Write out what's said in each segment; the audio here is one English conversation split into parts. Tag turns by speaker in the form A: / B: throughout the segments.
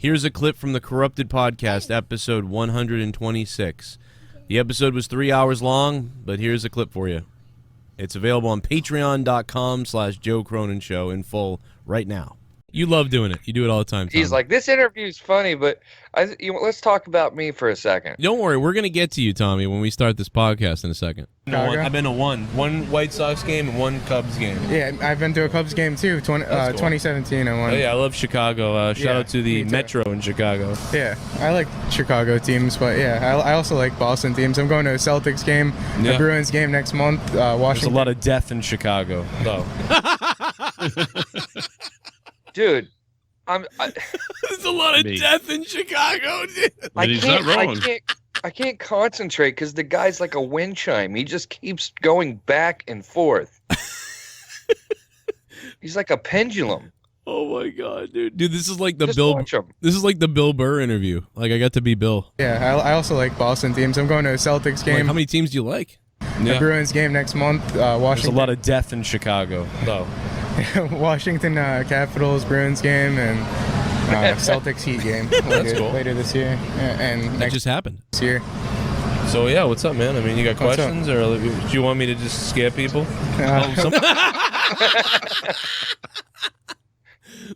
A: Here's a clip from the Corrupted Podcast, episode 126. The episode was 3 hours long, but here's a clip for you. It's available on patreon.com/Joe Cronin Show in full right now. You love doing it. You do it all the time, Tommy.
B: He's like, this interview's funny, but let's talk about me for a second.
A: Don't worry. We're going to get to you, Tommy, when we start this podcast in a second. I've been to one White Sox game and one Cubs game.
C: Yeah, I've been to a Cubs game, too. 2017 I won.
A: Oh, yeah, I love Chicago. Shout out to the Metro in Chicago.
C: Yeah, I like Chicago teams, but yeah, I also like Boston teams. I'm going to a Celtics game, a Bruins game next month, Washington.
A: There's a lot of death in Chicago, though.
B: Dude,
A: there's a lot of death in Chicago, dude.
D: He's not wrong.
B: I can't concentrate because the guy's like a wind chime. He just keeps going back and forth. He's like a pendulum.
A: Oh my god, dude! Dude, this is like the This is like the Bill Burr interview. Like I got to be Bill.
C: Yeah, I also like Boston teams. I'm going to a Celtics game.
A: Like, how many teams do you like?
C: A Bruins game next month. Washington.
A: There's a lot of death in Chicago, though.
C: Washington Capitals Bruins game and Celtics Heat game later this year, and
A: that just happened
C: this year.
A: So yeah, what's up, man? I mean, you got questions, or do you want me to just scare people?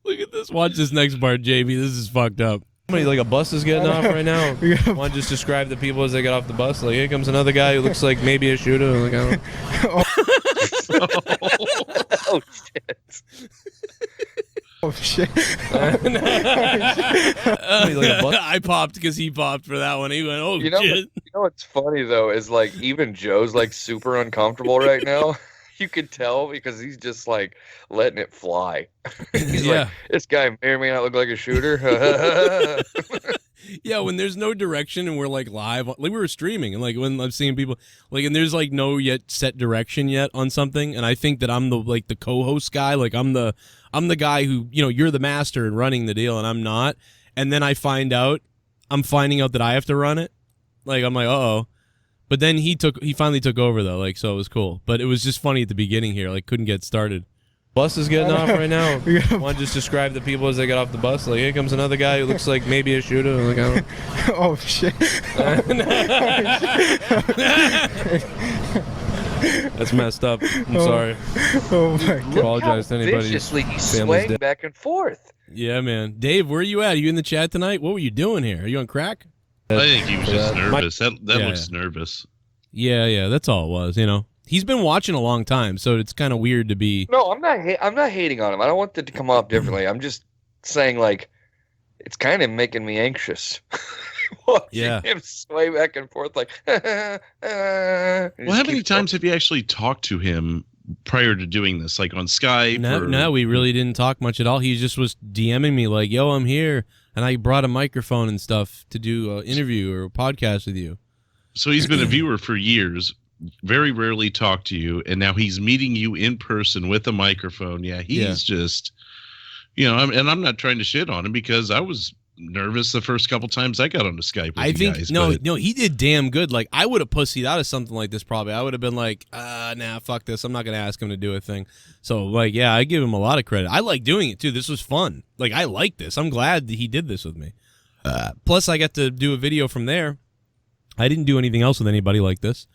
A: Look at this. Watch this next part, JB. This is fucked up. Somebody like a bus is getting off right now. Want to just describe the people as they get off the bus? Like, here comes another guy who looks like maybe a shooter. Like, I don't
B: Oh shit!
C: Oh shit!
A: I popped because he popped for that one. He went, "Oh shit!"
B: You know what's funny though is like even Joe's like super uncomfortable right now. You could tell because he's just like letting it fly. He's like, this guy may or may not look like a shooter.
A: Yeah, when there's no direction and we're like live, like we were streaming, and like when I'm seeing people, like, and there's like no yet set direction yet on something, and I think that I'm the co-host guy, like I'm the guy who, you know, you're the master and running the deal, and I'm not, and then I'm finding out that I have to run it, like I'm like, uh-oh. But then he finally took over though, like, so it was cool. But it was just funny at the beginning here, like couldn't get started. Bus is getting off right now. Want to just describe the people as they get off the bus? Like, here comes another guy who looks like maybe a shooter. Like, I don't...
C: Oh shit!
A: That's messed up. I'm sorry.
C: Oh my god!
A: Apologize to anybody.
B: Viciously he's swaying back and forth.
A: Yeah, man. Dave, where are you at? Are you in the chat tonight? What were you doing here? Are you on crack?
D: I think he was just nervous. That looks nervous.
A: Yeah, that's all it was, you know. He's been watching a long time, so it's kind of weird to be...
B: No, I'm not hating on him. I don't want it to come off differently. I'm just saying, like, it's kind of making me anxious. Watching him sway back and forth, like...
D: Well, how many times have you actually talked to him prior to doing this, like on Skype?
A: No, we really didn't talk much at all. He just was DMing me like, yo, I'm here, and I brought a microphone and stuff to do an interview or a podcast with you.
D: So he's been a viewer for years, very rarely talked to you, and now he's meeting you in person with a microphone. Yeah, he's just, you know, and I'm not trying to shit on him because I was nervous the first couple times I got onto Skype with you guys.
A: No, he did damn good. Like, I would have pussied out of something like this probably. I would have been like, nah, fuck this. I'm not going to ask him to do a thing. So, like, yeah, I give him a lot of credit. I like doing it, too. This was fun. Like, I like this. I'm glad that he did this with me. Plus, I got to do a video from there. I didn't do anything else with anybody like this.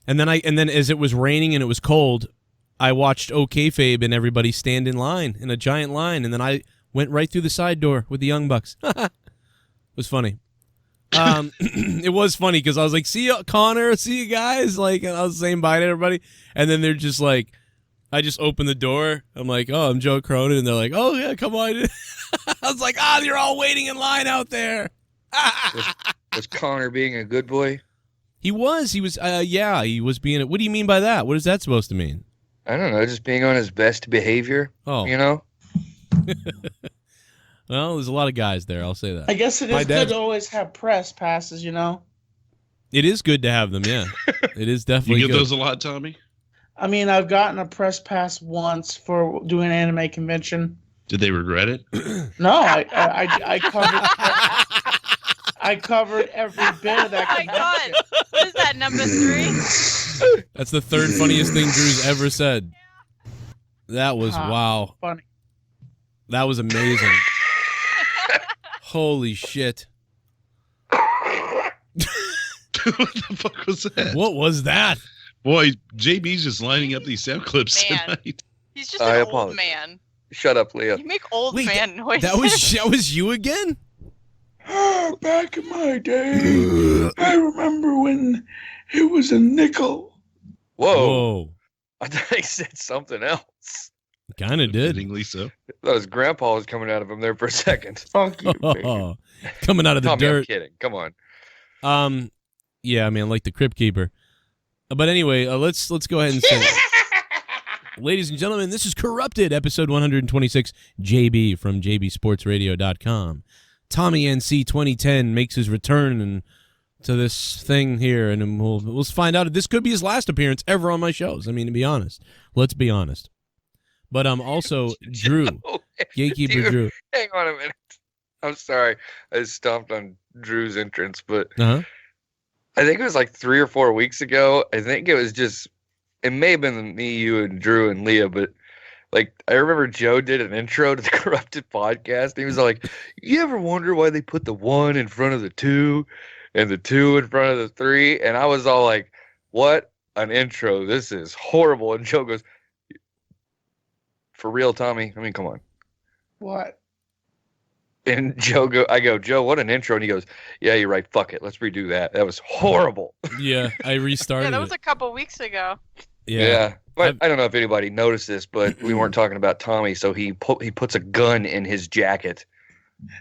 A: And then as it was raining and it was cold, I watched OKFabe and everybody stand in line, in a giant line, and then I went right through the side door with the Young Bucks. It was funny. It was funny because I was like, see you, Connor, see you guys, like, and I was saying bye to everybody, and then they're just like, I just opened the door. I'm like, oh, I'm Joe Cronin, and they're like, oh yeah, come on. I was like, you're all waiting in line out there.
B: Was Connor being a good boy?
A: He was being it. What do you mean by that? What is that supposed to mean?
B: I don't know, just being on his best behavior. Oh. You know?
A: Well, there's a lot of guys there, I'll say that.
E: I guess it is good to always have press passes, you know?
A: It is good to have them, yeah. It is definitely
D: You get
A: good.
D: those a lot, Tommy?
E: I mean, I've gotten a press pass once for doing an anime convention.
D: Did they regret it?
E: No, I covered... I covered every bit of that.
F: Oh my god! What is that, number 3?
A: That's the third funniest thing Drew's ever said. That was wow.
E: Funny.
A: That was amazing. Holy shit.
D: What the fuck was that?
A: What was that?
D: Boy, JB's just lining up these sound clips
F: Man.
D: tonight.
F: He's just an old man.
B: Shut up, Leah.
F: You make old
A: Wait,
F: man noises.
A: That was you again?
E: Back in my day, I remember when it was a nickel.
B: Whoa. I thought he said something else.
A: Kind of did.
D: Fittingly so.
B: I thought his grandpa was coming out of him there for a second.
E: Fuck you, baby.
A: Coming out of the
B: Tommy,
A: dirt.
B: I'm kidding. Come on.
A: Yeah, I mean, like the Crypt Keeper. But anyway, let's go ahead and say, ladies and gentlemen, this is Corrupted, episode 126, JB from JBSportsRadio.com. TOMMYNC2010 makes his return to this thing here, and we'll find out if this could be his last appearance ever on my shows. I mean, to be honest. Let's be honest. But also, Drew, Gatekeeper
B: Dude,
A: Drew.
B: Hang on a minute. I'm sorry. I stomped on Drew's entrance, but
A: Uh-huh.
B: I think it was like 3 or 4 weeks ago. I think it was just, it may have been me, you, and Drew and Leah, but like, I remember Joe did an intro to the Corrupted podcast. He was like, you ever wonder why they put the 1 in front of the 2 and the 2 in front of the 3? And I was all like, what an intro. This is horrible. And Joe goes, for real, Tommy? I mean, come on.
E: What?
B: And I go, Joe, what an intro. And he goes, yeah, you're right. Fuck it. Let's redo that. That was horrible.
A: Yeah, I restarted
F: Yeah, that was
A: it.
F: a couple weeks ago.
B: Yeah. But I don't know if anybody noticed this, but we weren't talking about Tommy, so he puts a gun in his jacket.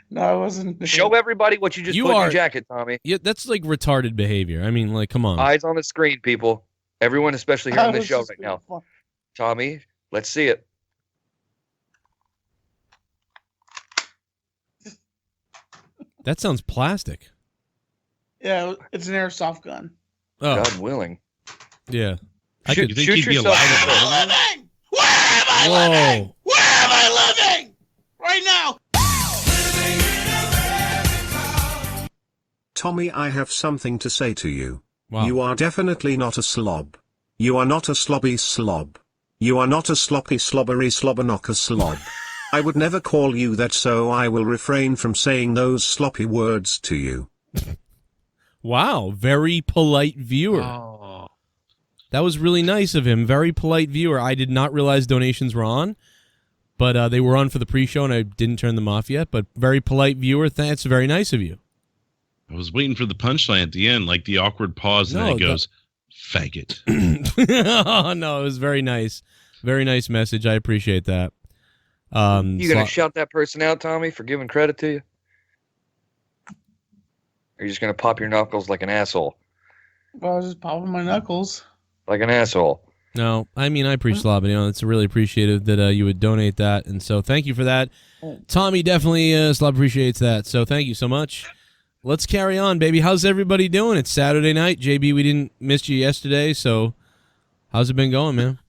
E: No, I wasn't.
B: Show everybody what you just put in your jacket, Tommy.
A: Yeah, that's like retarded behavior. I mean, like, come on.
B: Eyes on the screen, people. Everyone, especially here on this show right now. Tommy, let's see it.
A: That sounds plastic.
E: Yeah, it's an airsoft gun.
A: Oh,
B: God willing.
A: yeah.
D: I could think he'd be
B: yourself
D: alive.
B: in the foot.
E: Living? Where am I living?
A: Whoa.
E: Where am I living? Right now.
G: Tommy, I have something to say to you.
A: Wow.
G: You are definitely not a slob. You are not a slobby slob. You are not a sloppy slobbery slobberknocker slob. I would never call you that, so I will refrain from saying those sloppy words to you.
A: Wow, very polite viewer.
D: Oh.
A: That was really nice of him. Very polite viewer. I did not realize donations were on, but they were on for the pre-show, and I didn't turn them off yet. But very polite viewer. That's very nice of you.
D: I was waiting for the punchline at the end, like the awkward pause, and then it goes, faggot.
A: Oh, no, it was very nice. Very nice message. I appreciate that.
B: You gonna shout that person out, Tommy, for giving credit to you? Or are you just gonna pop your knuckles like an asshole?
E: Well, I was just popping my knuckles.
B: Like an asshole.
A: No, I mean, I appreciate it. You know, it's really appreciative that you would donate that. And so thank you for that. Tommy definitely Slob appreciates that. So thank you so much. Let's carry on, baby. How's everybody doing? It's Saturday night. JB, we didn't miss you yesterday. So how's it been going, man?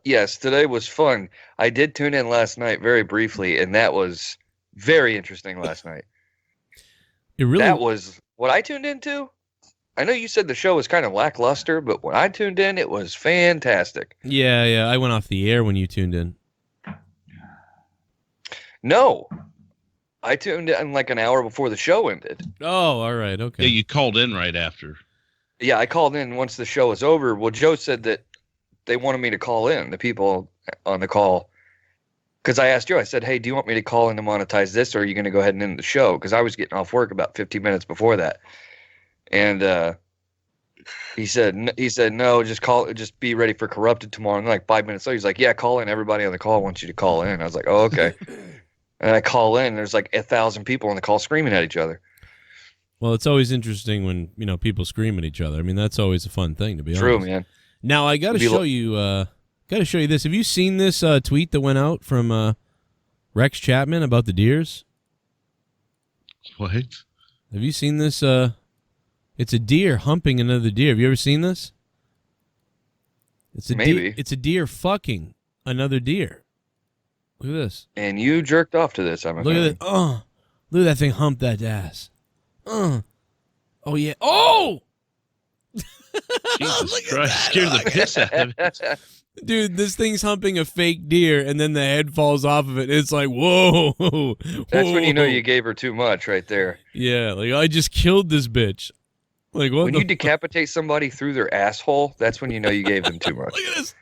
B: Yes, today was fun. I did tune in last night very briefly, and that was very interesting last night.
A: It really
B: That was what I tuned into. I know you said the show was kind of lackluster, but when I tuned in, it was fantastic.
A: Yeah. I went off the air when you tuned in.
B: No, I tuned in like an hour before the show ended.
A: Oh, all right. Okay.
D: Yeah, you called in right after.
B: Yeah, I called in once the show was over. Well, Joe said that they wanted me to call in, the people on the call. Because I asked Joe, I said, hey, do you want me to call in to monetize this, or are you going to go ahead and end the show? Because I was getting off work about 15 minutes before that. And he said, no, just be ready for Corrupted tomorrow. And like 5 minutes later, he's like, yeah, call in. Everybody on the call wants you to call in. I was like, oh, okay. And I call in, and there's like 1,000 people on the call screaming at each other.
A: Well, it's always interesting when, you know, people scream at each other. I mean, that's always a fun thing, to be honest.
B: True, man.
A: Now, I got to show you this. Have you seen this tweet that went out from Rex Chapman about the deers?
D: What?
A: Have you seen this? It's a deer humping another deer. Have you ever seen this? It's a
B: Maybe.
A: It's a deer fucking another deer. Look at this.
B: And you jerked off to this, I'm
A: Look at it. Look at that thing hump that ass. Oh, yeah. Oh!
D: Jesus Christ, scared the piss out of it.
A: Dude, this thing's humping a fake deer, and then the head falls off of it. It's like, whoa.
B: That's when you know you gave her too much right there.
A: Yeah, like, I just killed this bitch. Like, what
B: when you decapitate somebody through their asshole, that's when you know you gave them too much.
A: Look at this.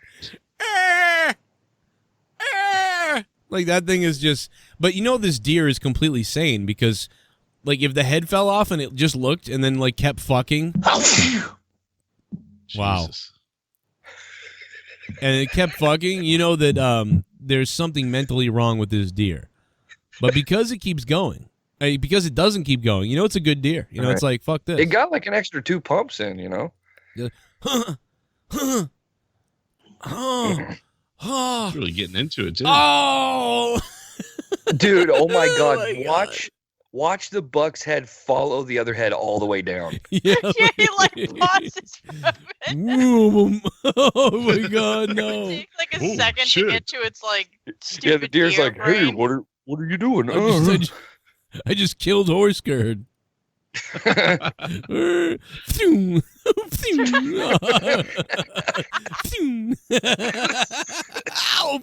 A: Like, that thing is just... But you know this deer is completely sane, because, like, if the head fell off and it just looked and then, like, kept fucking... Wow.
D: Jesus.
A: And it kept fucking, you know that there's something mentally wrong with this deer. But because it keeps going, because it doesn't keep going, you know it's a good deer. You know, it's like, fuck this.
B: It got like an extra 2 pumps in, you know?
D: It's really getting into it, too.
A: Oh!
B: Dude, oh my God.
A: Oh my God.
B: Watch the buck's head follow the other head all the way down.
A: Yeah,
F: Yeah, he like pauses for a minute.
A: Oh my God, no.
F: It takes like a
D: Oh,
F: second
D: shit.
F: to get to its like stupid
B: Yeah, the deer's
F: deer
B: like, hey,
F: brain.
B: what are you doing?
A: I just killed horse curd. Oh,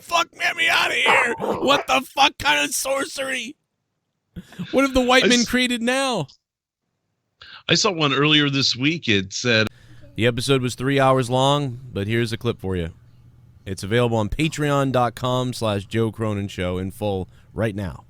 A: fuck, get me out of here. What the fuck kind of sorcery? What have the white men created now?
D: I saw one earlier this week. It said...
A: The episode was 3 hours long, but here's a clip for you. It's available on patreon.com/Joe Cronin Show in full right now.